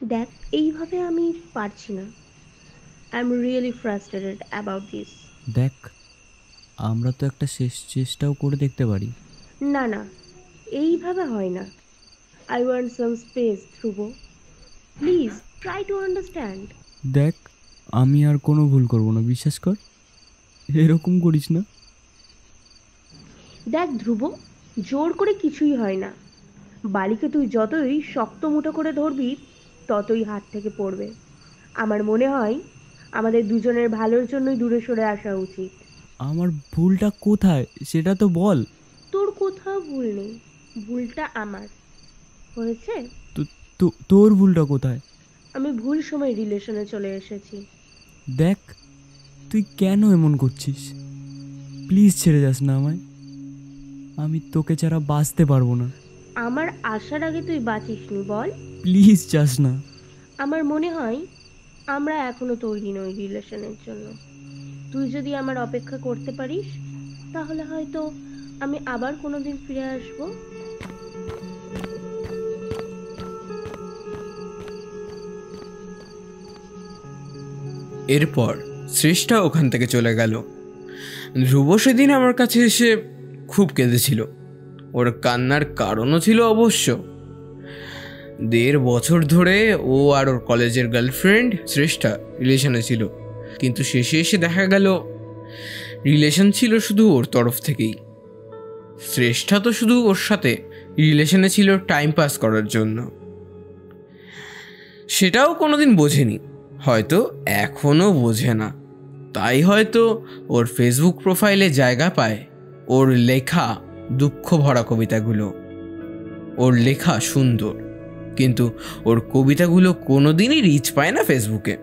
দেখ, এইভাবে আমি পারছি না। I am really frustrated about this. দেখ, আমরা তো একটা শেষ চেষ্টাও করে দেখতে পারি। না না, এইভাবে হয় না। I want some space, Dhruv. Please try to understand. দেখ, আমি আর কোনো ভুল করব না, বিশ্বাস কর। এরকম করিস না। দেখ ধ্রুব, জোর করে কিছুই হয় না। বালিকে তুই যতই শক্ত মুঠো করে ধরবি, ততই হাত থেকে পড়বে। আমার মনে হয় আমাদের দুজনের ভালোর জন্যই দূরে সরে আসা উচিত। আমার ভুলটা কোথায় সেটা তো বল। তোর কোথাও ভুল নেই, ভুলটা আমার। হয়েছে? তো তোর ভুলটা কোথায়? আমি ভুল সময় রিলেশনে চলে এসেছি। দেখ, তুই কেন এমন করছিস? প্লিজ ছেড়ে যাস না আমায়। আমি তোকে ছাড়া বাঁচতে পারবো না। আমার আসার আগে তুই বাঁচিসনি বল। প্লিজ যাস না। আমার মনে হয় আমরা এখনো তৈরি নই রিলেশনের জন্য। তুই যদি আমার অপেক্ষা করতে পারিস, তাহলে হয়তো আমি আবার কোনোদিন ফিরে আসবো। এরপর শ্রেষ্ঠা ওখান থেকে চলে গেল। ধ্রুব সেদিন আমার কাছে এসে খুব কেঁদেছিল। ওর কান্নার কারণও ছিল অবশ্য। 1.5 বছর ধরে ও আর ওর কলেজের গার্লফ্রেন্ড শ্রেষ্ঠা রিলেশনে ছিল, কিন্তু শেষে এসে দেখা গেল রিলেশন ছিল শুধু ওর তরফ থেকেই। শ্রেষ্ঠা তো শুধু ওর সাথে রিলেশনে ছিল টাইম পাস করার জন্য। সেটাও কোনোদিন বোঝেনি, হয়তো এখনও বোঝে না। তাই হয়তো ওর ফেসবুক প্রোফাইলে জায়গা পায় ওর লেখা দুঃখ ভরা কবিতাগুলো। ওর লেখা সুন্দর, কিন্তু ওর কবিতাগুলো কোনোদিনই রিচ পায় না ফেসবুকে।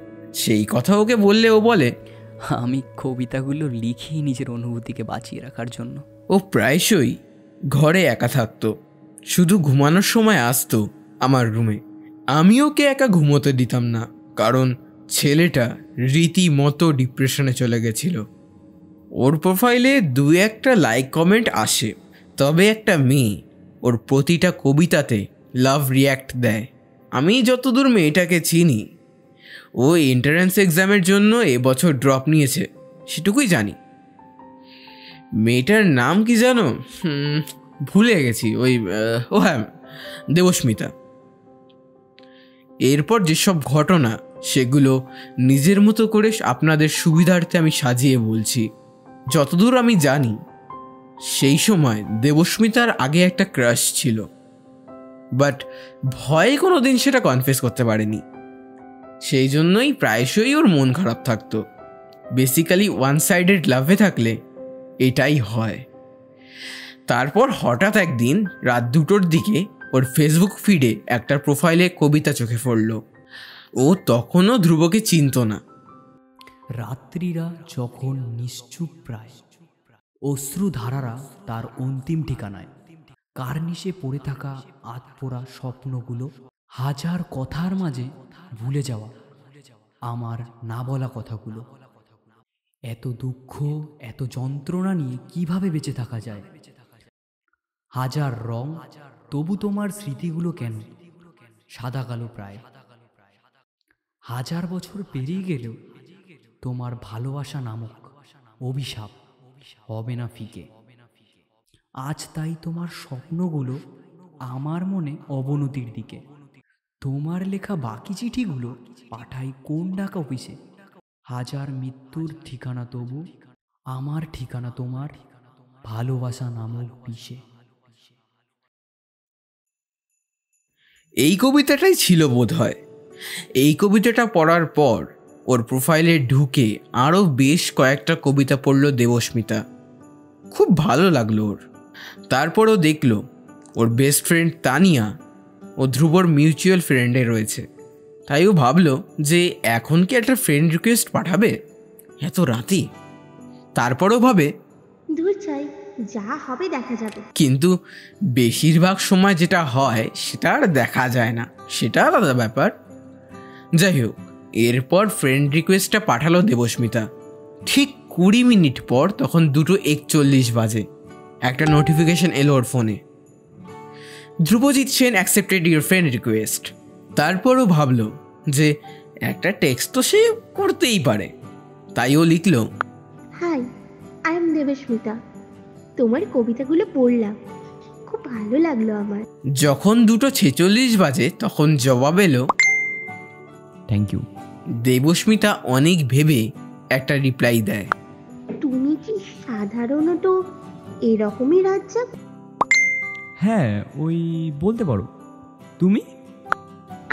সেই কথা ওকে বললে ও বলে, আমি কবিতাগুলো লিখি নিজের অনুভূতিকে বাঁচিয়ে রাখার জন্য। ও প্রায়শই ঘরে একা থাকতো, শুধু ঘুমানোর সময় আসতো আমার রুমে। আমি ওকে একা ঘুমোতে দিতাম না, কারণ ছেলেটা রীতিমতো ডিপ্রেশনে চলে গেছিল। ওর প্রোফাইলে 2-1টা লাইক কমেন্ট আসে, তবে একটা মেয়ে ওর প্রতিটা কবিতাতে লাভ রিয়্যাক্ট দেয়। আমি যতদূর মেয়েটাকে চিনি, ও এন্ট্রান্স এক্সামের জন্য এবছর ড্রপ নিয়েছে, সেটুকুই জানি। মেয়েটার নাম কি জানো? ভুলে গেছি। ও হ্যাঁ, দেবস্মিতা। এরপর যেসব ঘটনা, সেগুলো নিজের মতো করে আপনাদের সুবিধার্থে আমি সাজিয়ে বলছি। যতদূর আমি জানি, সেই সময় দেবস্মিতার আগে একটা ক্রাশ ছিল, বাট ভয়ে কোনো দিন সেটা কনফেস করতে পারেনি। সেই জন্যই প্রায়শই ওর মন খারাপ থাকতো। বেসিক্যালি ওয়ান সাইডেড লাভে থাকলে এটাই হয়। তারপর হঠাৎ একদিন রাত 2টোর দিকে ওর ফেসবুক ফিডে একটা প্রোফাইলে কবিতা চোখে পড়ল। ও তখনও ধ্রুবকে চিনত না। রাত্রিরা যখন নিশ্চুপ প্রায়, অশ্রুধারারা তার অন্তিম ঠিকানায়, কার্নিশে পড়ে থাকা আধপোড়া স্বপ্নগুলো, হাজার কথার মাঝে ভুলে যাওয়া আমার না বলা কথাগুলো। এত দুঃখ, এত যন্ত্রণা নিয়ে কিভাবে বেঁচে থাকা যায়? হাজার রং, তবু তোমার স্মৃতিগুলো কেন সাদা কালো প্রায়? হাজার বছর পেরিয়ে গেলেও তোমার ভালোবাসা নামক অভিশাপ হবে না ফিকে। আজ তাই তোমার স্বপ্নগুলো আমার মনে অবনতির দিকে। তোমার লেখা বাকি চিঠিগুলো পাঠাই কোন ডাক অফিসে। হাজার মৃত্যুর ঠিকানা তবু আমার ঠিকানা তোমার ভালোবাসা নামক বিষে। এই কবিতাটাই ছিল বোধহয়। এই কবিতাটা পড়ার পর ওর প্রোফাইলে ঢুকে আরও বেশ কয়েকটা কবিতা পড়ল দেবস্মিতা। খুব ভালো লাগলো ওর। তারপরও দেখলো ওর বেস্ট ফ্রেন্ড তানিয়া ও ধ্রুবর মিউচুয়াল ফ্রেন্ডে রয়েছে। তাই ও ভাবলো যে এখন কি একটা ফ্রেন্ড রিকোয়েস্ট পাঠাবে এত রাতে। তারপরও ভাবে, ধুর চাই, যা হবে দেখা যাবে। কিন্তু বেশিরভাগ সময় যেটা হয় সেটা আর দেখা যায় না, সেটা আলাদা ব্যাপার। যাই হোক, এরপর ফ্রেন্ড রিকোয়েস্টটা পাঠালো দেবস্মিতা। ঠিক 20 মিনিট পর, তখন 2:41 বাজে, একটা নোটিফিকেশন এলো ওর ফোনে। Dhrubajit Sen accepted your friend request. তারপরও ভাবলো যে একটা টেক্সট তো সে করতেই পারে, তাই ও লিখলো, হাই, আই এম দেবস্মিতা। তোমার কবিতাগুলো পড়লাম, খুব ভালো লাগলো আমার। যখন 2:46 বাজে তখন জবাব এলো। Thank you. দেবস্মিতা অনেক ভেবে একটা রিপ্লাই দেয়। তুমি কি সাধারণত এরকমই রাত জাগো? হ্যাঁ, ওই বলতে পারো। তুমি?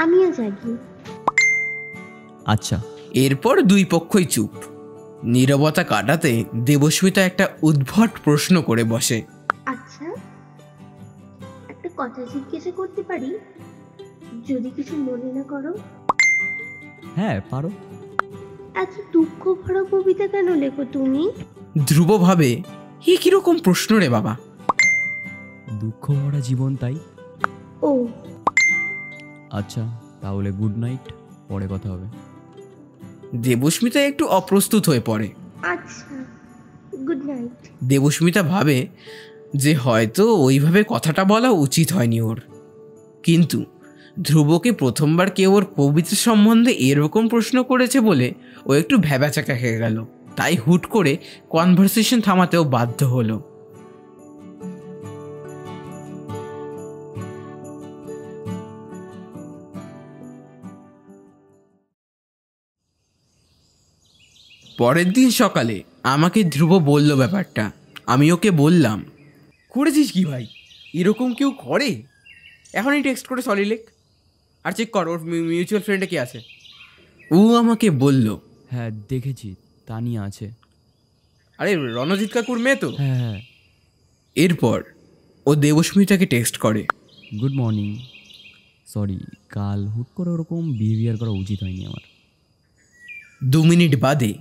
আমিও জাগি। আচ্ছা। এরপর দুই পক্ষই চুপ। নীরবতা কাটাতে দেবস্মিতা একটা উদ্ভট প্রশ্ন করে বসে। আচ্ছা, একটা কথা জিজ্ঞাসা করতে পারি, যদি কিছু মনে না করো? হ্যাঁ, পারো। এত দুঃখ ভরা কবিতা কেন লেখো তুমি? ধ্রুব ভাবে, এ কিরকম প্রশ্ন রে বাবা। দুঃখ ভরা জীবন, তাই। ও আচ্ছা, তাহলে গুড নাইট, পরে কথা হবে। দেবস্মিতা একটু অপ্রস্তুত হয়ে পড়ে। আচ্ছা, গুড নাইট। দেবস্মিতা ভাবে যে হয়তো ওইভাবে কথাটা বলা উচিত হয়নি ওর, কিন্তু ধ্রুবকে প্রথমবার কেউ ওর কবিতা সম্বন্ধে এরকম প্রশ্ন করেছে বলে ও একটু ভ্যাবাচাকা খেয়ে গেল, তাই হুট করে কনভারসেশন থামাতেও বাধ্য হলো। পরের দিন সকালে আমাকে ধ্রুব বলল ব্যাপারটা। আমি ওকে বললাম, করেছিস কি ভাই? এরকম কেউ করে? এখনই টেক্সট করে সরি লেখ, আর চেক কর ওর মিউচুয়াল ফ্রেন্ডে কে আছে। ও আমাকে বলল, হ্যাঁ, দেখেছি, তানিয়া আছে। আরে রণজিৎ কাকুর মেয়ে তো। হ্যাঁ হ্যাঁ। এরপর ও দেবস্মিতাকে টেক্সট করে, গুড মর্নিং। সরি, কাল হুট করে ওরকম বিহেভিয়ার করা উচিত হয়নি আমার। 2 মিনিট বাদে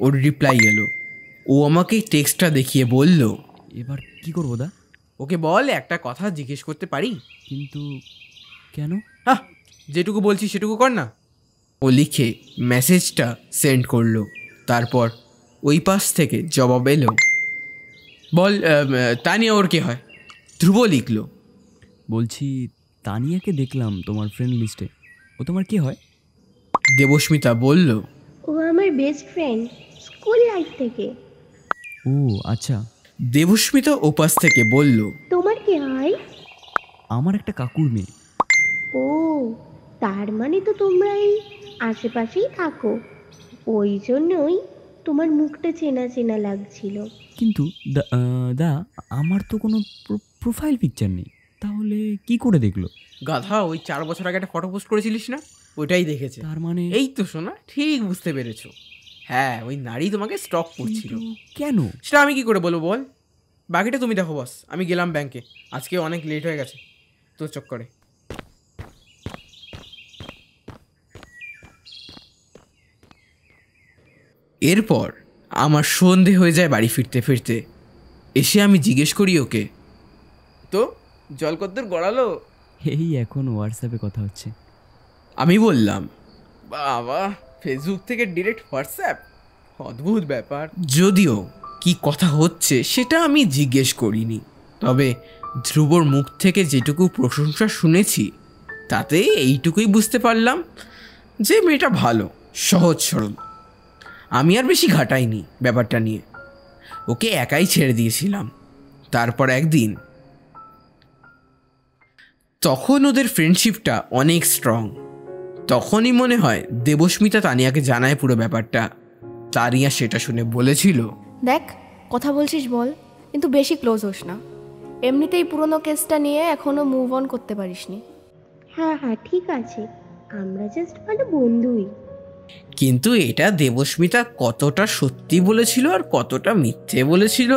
ওর রিপ্লাই এলো। ও আমাকে টেক্সটটা দেখিয়ে বলল, এবার কি করবো দা? ওকে বল একটা কথা জিজ্ঞেস করতে পারি? কিন্তু কেন? হ্যাঁ, যেটুকু বলছি সেটুকু কর না। ও লিখে মেসেজটা সেন্ড করলো। তারপর ওই পাশ থেকে জবাব এলো, বল তানিয়া ওর কে হয়? ধ্রুব লিখলো, বলছি, তানিয়াকে দেখলাম তোমার ফ্রেন্ড লিস্টে, ও তোমার কি হয়? দেবস্মিতা বলল, ও আমার বেস্ট ফ্রেন্ড, স্কুল লাইফ থেকে। ও আচ্ছা। দেবস্মিতা ওপাশ থেকে বলল, তোমার কি হয়? আমার একটা কাকুর মেয়ে। ও, তার মানে তো তোমরা এই আশেপাশেই থাকো, ওই জন্যই তোমার মুখটা চেনা চেনা লাগছিল। কিন্তু দা, আমার তো কোনো প্রোফাইল পিকচার নেই, তাহলে কি করে দেখলো? গাধা, ওই 4 বছর আগে একটা ফটো পোস্ট করেছিলিস না, ওইটাই দেখেছে। তার মানে এই তো শোনা, ঠিক বুঝতে পেরেছো। হ্যাঁ, ওই নারী তোমাকে স্টক করছিল। কিন্তু কেন? সেটা আমি কি করে বলবো বল? বাকিটা তুমি দেখো বস, আমি গেলাম ব্যাংকে, আজকে অনেক লেট হয়ে গেছে তোর চক্করে। এরপর আমার সন্ধে হয়ে যায় বাড়ি ফিরতে ফিরতে। এসে আমি জিজ্ঞেস করি ওকে, তো জল কদ্দূর গড়ালো? এই এখন হোয়াটসঅ্যাপে কথা হচ্ছে। আমি বললাম, বাবা, ফেসবুক থেকে ডিরেক্ট হোয়াটসঅ্যাপ, অদ্ভুত ব্যাপার। যদিও কি কথা হচ্ছে সেটা আমি জিজ্ঞেস করিনি, তবে ধ্রুবর মুখ থেকে যেটুকু প্রশংসা শুনেছি তাতে এইটুকুই বুঝতে পারলাম যে মেয়েটা ভালো, সহজ সরল। আমি আর বেশি ঘাটাইনি ব্যাপারটা নিয়ে, ওকে একাই ছেড়ে দিয়েছিলাম। তারপর একদিন, তখন ওদের ফ্রেন্ডশিপটা অনেক স্ট্রং। তখনই মনে হয় দেবস্মিতা তানিয়াকে জানায় পুরো ব্যাপারটা। তানিয়া সেটা শুনে বলেছিল, দেখ, কথা বলছিস বল, কিন্তু বেশি ক্লোজ হোস না। এমনিতেই পুরনো কেসটা নিয়ে এখনো মুভ অন করতে পারিসনি। হ্যাঁ হ্যাঁ, ঠিক আছে, আমরা জাস্ট ভালো বন্ধুই। কিন্তু এটা দেবস্মিতা কতটা সত্যি বলেছিল আর কতটা মিথ্যে বলেছিল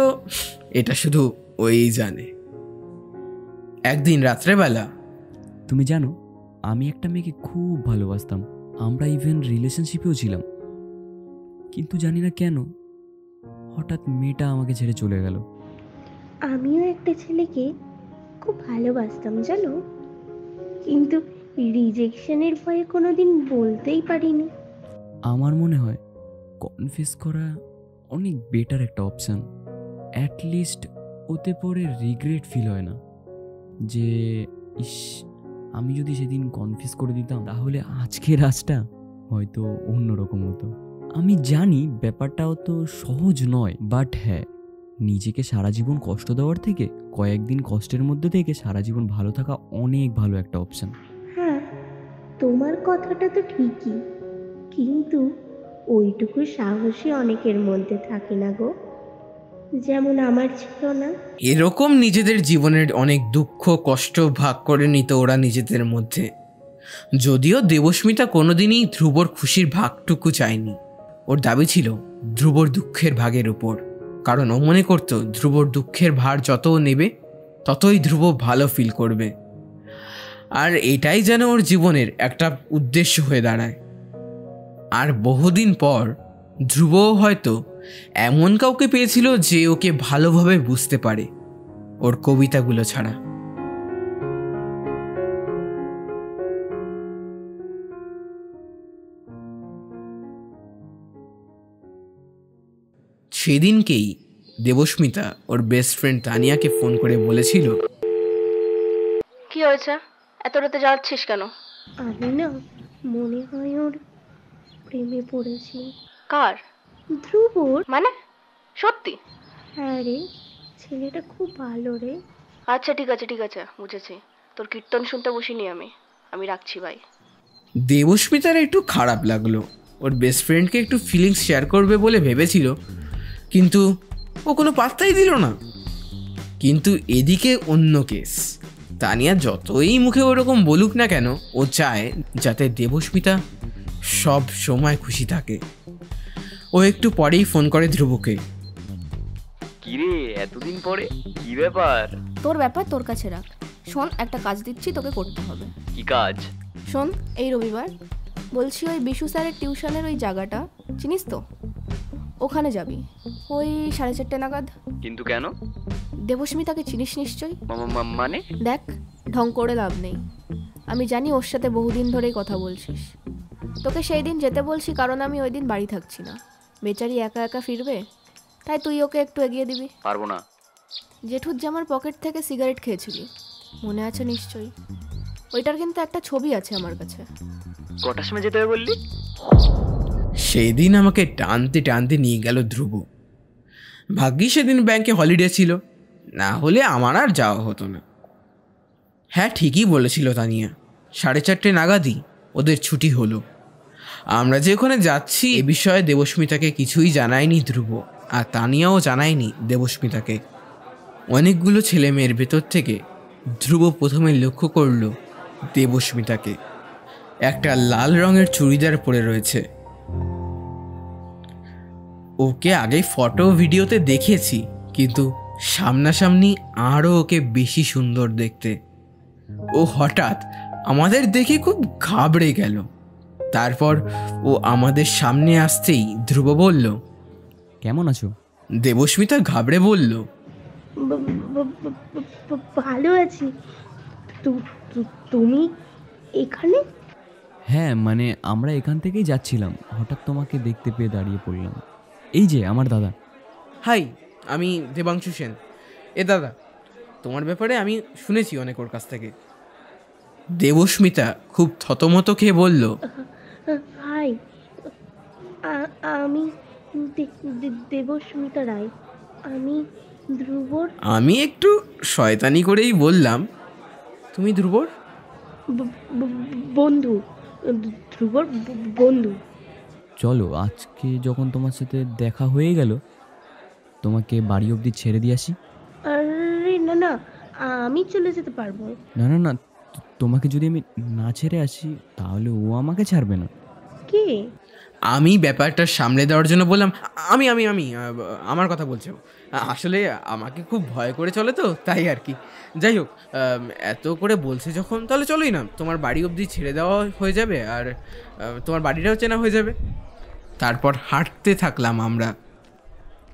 এটা শুধু ওই জানে। একদিন রাত্রেবেলা, তুমি জানো, আমি একটা মেয়েকে খুব ভালোবাসতাম, আমরা ইভেন রিলেশনশিপেও ছিলাম, কিন্তু জানি না কেন হঠাৎ মেয়েটা আমাকে ছেড়ে চলে গেল। আমিও একটা ছেলেকে খুব ভালোবাসতাম জানো, কিন্তু রিজেকশনের ভয়ে কোনোদিন বলতেই পারিনি। আমার মনে হয় কনফেস করা অনেক বেটার একটা অপশান। অ্যাটলিস্ট ওতে পরে রিগ্রেট ফিল হয় না যে ইস, আমি যদি সেদিন কনফিউজ করে দিতাম তাহলে আজকের রাজটা হয়তো অন্যরকম হতো। আমি জানি ব্যাপারটা অত সহজ নয়, বাট হ্যাঁ, নিজেকে সারা জীবন কষ্ট দেওয়ার থেকে কয়েকদিন কষ্টের মধ্যে থেকে সারা জীবন ভালো থাকা অনেক ভালো একটা অপশন। হ্যাঁ, তোমার কথাটা তো ঠিকই, কিন্তু ওইটুকু সাহসী অনেকের মধ্যে থাকে না গো, যেমন আমার ছিল না। এরকম নিজেদের জীবনের অনেক দুঃখ কষ্ট ভাগ করে নিত ওরা নিজেদের মধ্যে। যদিও দেবস্মিতা কোনোদিনই ধ্রুবর খুশির ভাগটুকু চায়নি। ওর দাবি ছিল ধ্রুবর দুঃখের ভাগের উপর, কারণ ও মনে করতো ধ্রুবর দুঃখের ভার যত নেবে ততই ধ্রুব ভালো ফিল করবে। আর এটাই যেন ওর জীবনের একটা উদ্দেশ্য হয়ে দাঁড়ায়। আর বহুদিন পর ধ্রুবও হয়তো এমন কাউকে পেয়েছিল যে ওকে ভালোভাবে বুঝতে পারে, ওর কবিতাগুলো ছাড়া। সেদিনকেই দেবস্মিতা ওর বেস্ট ফ্রেন্ড তানিয়াকে ফোন করে বলেছিল, কি হয়েছে, এত রাতে যাচ্ছিস কেন? আমি না মনে হয় ওর প্রেমে পড়েছি। কার? ধ্রুবর। মানে সত্যি? হ্যাঁ রে, ছেলেটা খুব ভালো রে। আচ্ছা ঠিক আছে বুঝেছি। তোর কীর্তন শুনতে বসিনি আমি রাখছি ভাই। দেবস্মিতার একটু খারাপ লাগলো। ওর বেস্ট ফ্রেন্ডকে একটু ফিলিংস শেয়ার করবে বলে ভেবেছিল, কিন্তু ও কোনো পাত্তাই দিল না। কিন্তু এদিকে অন্য কেস। তানিয়া যতই মুখে ওরকম বলুক না কেন, ও চায় যাতে দেবস্মিতা সব সময় খুশি থাকে। ও একটু পরেই ফোন করে ধ্রুবকে। কিরে এতদিন পরে, কি ব্যাপার? তোর ব্যাপার তোর কাছে রাখ। শোন, একটা কাজ দিচ্ছি, তোকে করতে হবে। কি কাজ? শোন, এই রবিবার বলছি ওই বিশু স্যারের টিউশনের ওই জায়গাটা চিনিস তো, ওখানে যাবি ওই 4:30 নাগাদ। কিন্তু কেন? দেবস্মিতাকে চিনিস নিশ্চয়ই। মানে? দেখ, ঢং করে লাভ নেই। আমি জানি ওর সাথে বহুদিন ধরেই কথা বলছিস। তোকে সেই দিন যেতে বলছি কারণ আমি ওই দিন বাড়ি থাকছি না, বেচারি একা একা ফিরবে, তাই তুই ওকে একটু এগিয়ে দিবি। পারবো না। জেঠুর জামার পকেট থেকে সিগারেট খেয়েছিলি, মনে আছে নিশ্চয়ই? ওইটার কিন্তু একটা ছবি আছে আমার কাছে। কটার সময় যেতে হবে বললি? সেদিন আমাকে টানতে টানতে নিয়ে গেল ধ্রুব। ভাগ্যি সেদিন ব্যাংকে হলিডে ছিল, না হলে আমার আর যাওয়া হতো না। হ্যাঁ, ঠিকই বলেছিল তানিয়া, 4:30 নাগাদই ওদের ছুটি হলো। আমরা যে ওখানে যাচ্ছি এ বিষয়ে দেবস্মিতাকে কিছুই জানায়নি ধ্রুব, আর তানিয়াও জানায়নি দেবস্মিতাকে। অনেকগুলো ছেলে মেয়ের ভেতর থেকে ধ্রুব প্রথমে লক্ষ্য করল দেবস্মিতাকে। একটা লাল রঙের চুড়িদার পরে রয়েছে। ওকে আগে ফটো ভিডিওতে দেখেছি, কিন্তু সামনাসামনি আরও ওকে বেশি সুন্দর দেখতে। ও হঠাৎ আমাদের দেখে খুব ঘাবড়ে গেল। তারপর ও আমাদের সামনে আসতেই ধ্রুব বলল, কেমন আছো? দেবস্মিতা ঘাবড়ে বলল, ভালো আছি। তুমি এখানে? হ্যাঁ, মানে আমরা এখান থেকেই যাচ্ছিলাম, হঠাৎ তোমাকে দেখতে পেয়ে দাঁড়িয়ে পড়লাম। এই যে আমার দাদা। হাই, আমি দেবাংশু সেন। এ দাদা, তোমার ব্যাপারে আমি শুনেছি অনেক ওর কাছ থেকে। দেবস্মিতা খুব থতমত খেয়ে বলল, হাই, আমি দেবস্মিতা রায়। আমি ধ্রুবর। আমি একটু শয়তানি করেই বললাম, তুমি ধ্রুবর বন্ধু। ধ্রুবর বন্ধু। চলো, আজকে যখন তোমার সাথে দেখা হয়ে গেল, তোমাকে বাড়ি অবধি ছেড়ে দিয়ে আসি। আরে না না, আমি চলে যেতে পারবো। না না না, তোমাকে যদি আমি না ছেড়ে আসি তাহলে ও আমাকে ছাড়বে না। কে? আমি ব্যাপারটা সামলে দেওয়ার জন্য বললাম, আমি আমি আমি আমার কথা বলছো। আসলে আমাকে খুব ভয় করে চলে তো, তাই আর কি। যাই হোক, এত করে বলছে যখন, তাহলে চলোই না, তোমার বাড়ি অবধি ছেড়ে দেওয়া হয়ে যাবে, আর তোমার বাড়িটাও চেনা হয়ে যাবে। তারপর হাঁটতে থাকলাম আমরা।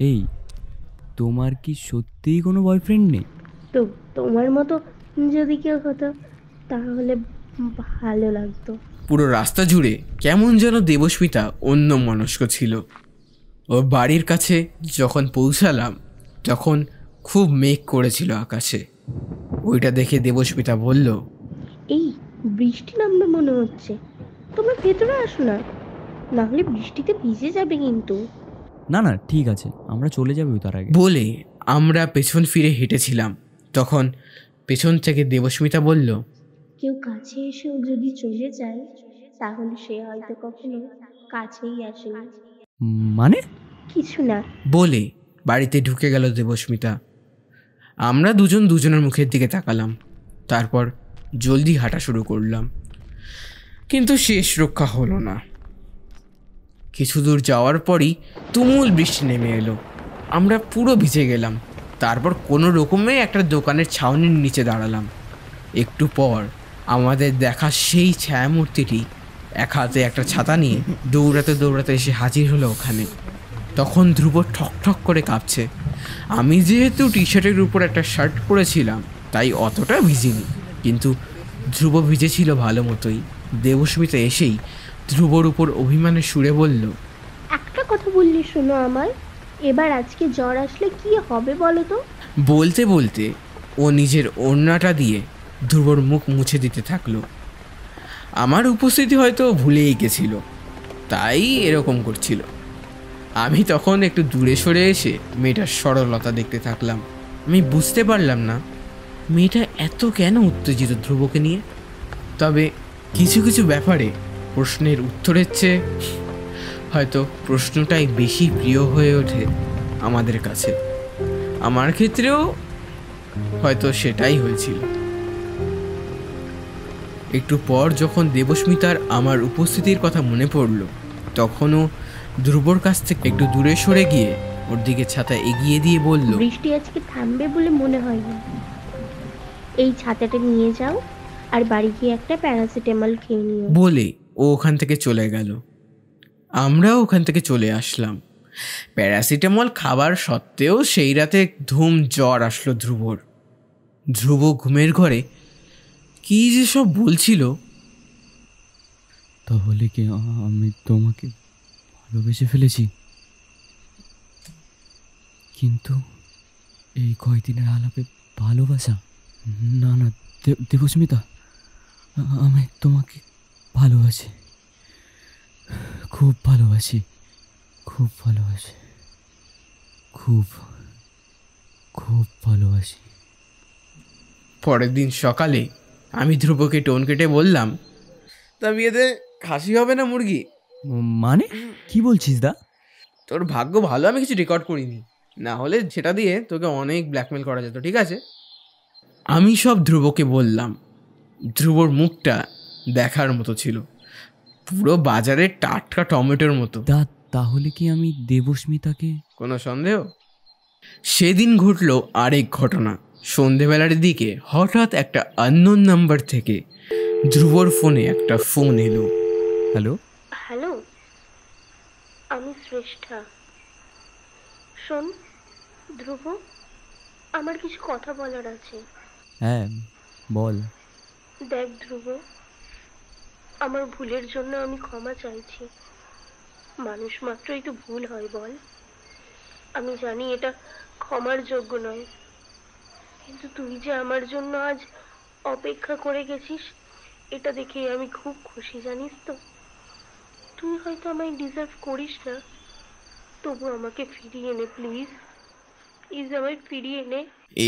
এই, তোমার কি সত্যিই কোনো বয়ফ্রেন্ড নেই? তো তোমার মতো যদি কেউ হতো তাহলে ভালো লাগতো। পুরো রাস্তা জুড়ে কেমন যেন দেবস্মিতা অন্য মনস্ক ছিল। ওর বাড়ির কাছে যখন পৌঁছালাম তখন খুব মেঘ করেছিল আকাশে। ওইটা দেখে দেবস্মিতা বলল, এই বৃষ্টি নামবে মনে হচ্ছে। তোমরা ভেতরে আসো না, না হলে বৃষ্টিতে ভিজে যাবে কিন্তু। না না ঠিক আছে, আমরা চলে যাবো তার আগে। বলে আমরা পেছন ফিরে হেঁটেছিলাম। তখন পেছন থেকে দেবস্মিতা বলল, কেউ কাছে এসেও যদি চলে যায় তাহলে সে হয়তো কখনো কাছেই আসেনি। মানে? কিছু না। বলে বাড়িতে ঢুকে গেল দেবস্মিতা। আমরা দুজন দুজনের মুখের দিকে তাকালাম, তারপর জলদি হাঁটা শুরু করলাম। কিন্তু শেষ রক্ষা হলো না। কিছু দূর যাওয়ার পরই তুমুল বৃষ্টি নেমে এলো। আমরা পুরো ভিজে গেলাম। তারপর কোনো রকমে একটা দোকানের ছাউনির নিচে দাঁড়ালাম। একটু পর আমাদের দেখা সেই ছায়ামূর্তিটি এক হাতে একটা ছাতা নিয়ে দৌড়াতে দৌড়াতে এসে হাজির হলো ওখানে। তখন ধ্রুব ঠক ঠক করে কাঁপছে। আমি যেহেতু টি শার্টের উপর একটা শার্ট পরেছিলাম তাই অতটা ভিজিনি, কিন্তু ধ্রুব ভিজেছিল ভালো মতোই। দেবস্মিতা এসেই ধ্রুবর উপর অভিমানের সুরে বলল, একটা কথা বললি শোনো আমার, এবার আজকে জ্বর আসলে কি হবে বলো তো? বলতে বলতে ও নিজের ওড়নাটা দিয়ে ধ্রুবর মুখ মুছে দিতে থাকলো। আমার উপস্থিতি হয়তো ভুলেই গেছিল, তাই এরকম করছিল। আমি তখন একটু দূরে সরে এসে মেয়েটার সরলতা দেখতে থাকলাম। আমি বুঝতে পারলাম না মেয়েটা এত কেন উত্তেজিত ধ্রুবকে নিয়ে। তবে কিছু কিছু ব্যাপারে প্রশ্নের উত্তরের চেয়ে হয়তো প্রশ্নটাই বেশি প্রিয় হয়ে ওঠে আমাদের কাছে। আমার ক্ষেত্রেও হয়তো সেটাই হয়েছিল। একটু পর যখন দেবস্মিতার আমার উপস্থিতির কথা মনে পড়ল, তখনও ধ্রুবর কাছ থেকে একটু দূরে সরে গিয়ে ওর দিকে ছাতা এগিয়ে দিয়ে বলল, বৃষ্টি আজকে থামবে বলে মনে হয় না। এই ছাতাটা নিয়ে যাও আর বাড়ি গিয়ে একটা প্যারাসিটামল খেয়ে নিও। বলে ও ওখান থেকে চলে গেল। আমরাও ওখান থেকে চলে আসলাম। প্যারাসিটামল খাবার সত্ত্বেও সেই রাতে ধুম জ্বর আসলো ধ্রুবর। ধ্রুব ঘুমের ঘরে কি যে সব বলছিল। তাহলে কি আমি তোমাকে ভালোবেসে ফেলেছি? কিন্তু এই কয়দিনের আলাপে ভালোবাসা? না না দেবস্মিতা, আমি তোমাকে ভালোবাসি, খুব ভালোবাসি, খুব ভালোবাসি, খুব খুব ভালোবাসি। পরের দিন সকালে আমি ধ্রুবকে টোন কেটে বললাম, তা বিয়েতে খাসি হবে না মুরগি? মানে কি বলছিস দা? তোর ভাগ্য ভালো আমি কিছু রেকর্ড করিনি, না হলে সেটা দিয়ে তোকে অনেক ব্ল্যাকমেল করা যেত। ঠিক আছে? আমি সব ধ্রুবকে বললাম। ধ্রুবর মুখটা দেখার মতো ছিল, পুরো বাজারের টাটকা টমেটোর মতো। দা তাহলে কি আমি দেবস্মিতাকে? কোনো সন্দেহ? সেদিন ঘটল আরেক ঘটনা। সন্ধেবেলার দিকে হঠাৎ একটা আননোন নাম্বার থেকে ধ্রুবর ফোনে একটা ফোন এলো। হ্যালো হ্যালো, আমি শ্রেষ্ঠা। শোন ধ্রুব, আমার কিছু কথা বলার আছে। হ্যাঁ বল। দেখ ধ্রুব, আমার ভুলের জন্য আমি ক্ষমা চাইছি। মানুষ মাত্রই তো ভুল হয় বল। আমি জানি এটা ক্ষমার যোগ্য নয়, কিন্তু তুই যে আমার জন্য আজ অপেক্ষা করে গেছিস এটা দেখে আমি খুব খুশি, জানিস তো। তুই হয়তো আমায় ডিজার্ভ করিস না, তবু আমাকে ফিরিয়ে নে প্লিজ, প্লিজ আমায় ফিরিয়ে নে।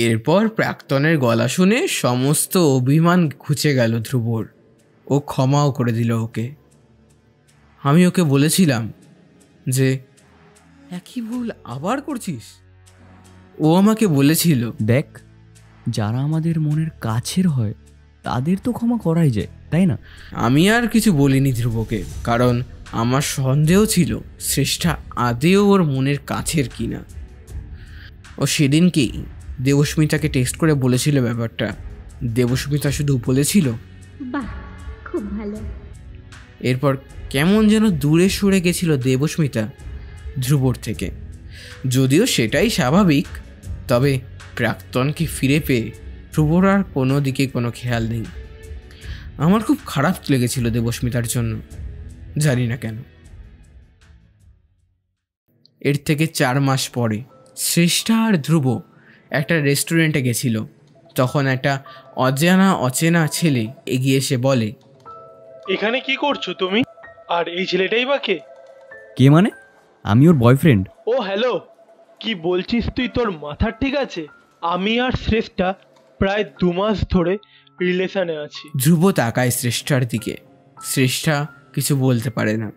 এরপর প্রাক্তনের গলা শুনে সমস্ত অভিমান ঘুচে গেল ধ্রুবর। ও ক্ষমাও করে দিল ওকে। আমি ওকে বলেছিলাম যে একই ভুল আবার করছিস। ও আমাকে বলেছিল, দেখ, যারা আমাদের মনের কাছের হয় তাদের তো ক্ষমা করাই যায়, তাই না? আমি আর কিছু বলিনি ধ্রুবকে, কারণ আমার সন্দেহ ছিল শ্রেষ্ঠা আদেও ওর মনের কাছের কিনা। ও সেদিনকেই দেবস্মিতাকে টেক্সট করে বলেছিল ব্যাপারটা। দেবস্মিতা শুধু বলেছিল, বাহ, খুব ভালো। এরপর কেমন যেন দূরে সরে গেছিল দেবস্মিতা ধ্রুবর থেকে। যদিও সেটাই স্বাভাবিক, তবে প্রাক্তনকে ফিরে পেয়ে ধ্রুবর আর কোনো দিকে কোনো খেয়াল নেই। আমার খুব খারাপ লেগেছিল দেবস্মিতার জন্য, জানি না কেন। এর থেকে 4 মাস পরে শ্রেষ্ঠা আর ধ্রুব একটা রেস্টুরেন্টে গেছিল। তখন একটা অচেনা ছেলে এগিয়ে এসে বলে, এখানে কি করছো তুমি? আর এই ছেলেটাই বা কে? কে মানে? আমি ওর বয়ফ্রেন্ড। ও হ্যালো, কি বলছিস তুই? তোর মাথা ঠিক আছে? আমি আর শ্রেষ্ঠা প্রায় 2 মাস ধরে রিলেশনে আছি। ধ্রুব তাকায় শ্রেষ্ঠার দিকে। শ্রেষ্ঠা কিছু বলতে পারে না,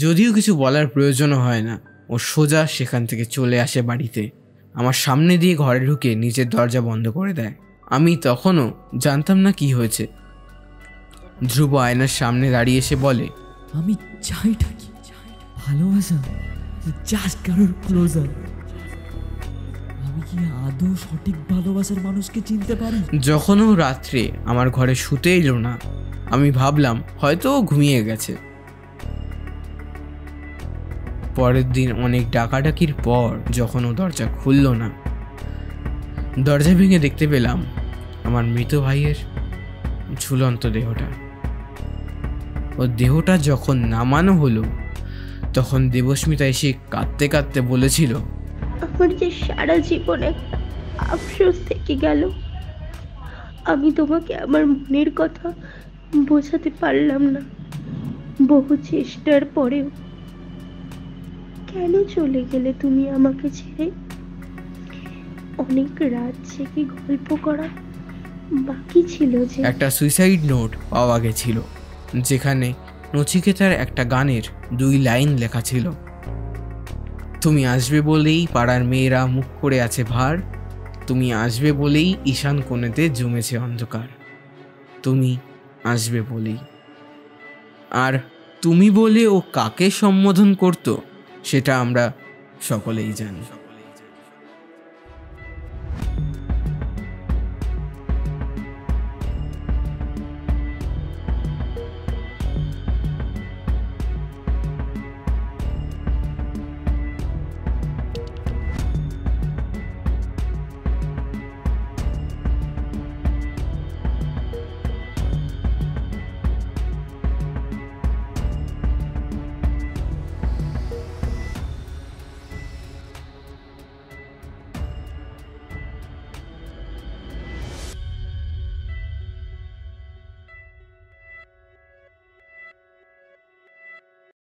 যদিও কিছু বলার প্রয়োজনও হয় না। ও সোজা সেখান থেকে চলে আসে বাড়িতে। আমার সামনে দিয়ে ঘরে ঢুকে নিজের দরজা বন্ধ করে দেয়। আমি তখনও জানতাম না কি হয়েছে। ধ্রুব আয়নার সামনে দাঁড়িয়ে এসে বলে, আমি চাইটা কি? ভালোবাসা, জাস্ট কারোর ক্লোজার। আমি কি আদৌ সঠিক ভালোবাসার মানুষকে চিনতে পারি? যখনও রাত্রে আমার ঘরে শুতে এলো না, আমি ভাবলাম হয়তো ও ঘুমিয়ে গেছে। পরের দিন অনেক ডাকাডাকির পর যখন ও দরজা খুলল না, দরজা ভেঙে দেখতে পেলাম আমার মৃত ভাইয়ের ঝুলন্ত দেহটা। ও দেহটা যখন নামানো হলো, তখন দেবস্মিতা এসে কাঁদতে কাঁদতে বলেছিল, আমার যে সারা জীবনে আফসোস থেকে গেল। আমি তোমাকে আমার মনের কথা বোঝাতে পারলাম না, বহু চেষ্টার পরেও। কেন চলে গেলে তুমি আমাকে ছেড়ে? অনেক রাত জেগে গল্প করা বাকি ছিল যে। একটা সুইসাইড নোট পাওয়া গেছিল, যেখানে নচিকেতার একটা গানের 2 লাইন লেখা ছিল, তুমি আসবে বলেই পাড়ার মেয়েরা মুখ করে আছে ভার, তুমি আসবে বলেই ঈশান কোণেতে জমেছে অন্ধকার, তুমি আসবে বলেই। আর তুমি বলে ও কাকে সম্বোধন করত সেটা আমরা সকলেই জানি।